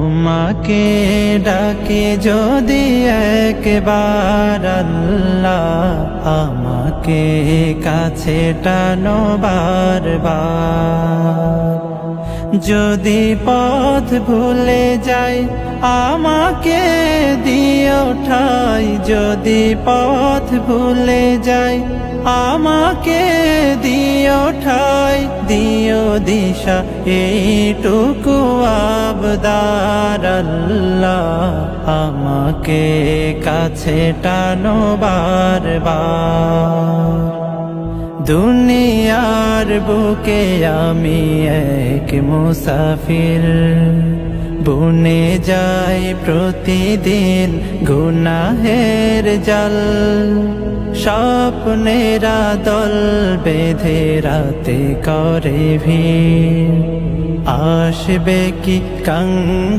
তোমাকে ডাকে যদি একবার আল্লাহ, আমাকে কাছে টানো বারবার। যদি পথ ভুলে যাই আমাকে দিও ঠাই, যদি পথ ভুলে যাই আমাকে দিও ঠাই, দিও দিশা এইটুকু আবদার আল্লাহ, আমাকে কাছে টানো বারবার। দুনিয়ার বুকে আমি এক মুসাফির, বুনে যাই প্রতিদিন গুনাহের জাল। স্বপ্নেরা দল বেঁধে রাতে করে ভিড়, আসবে কি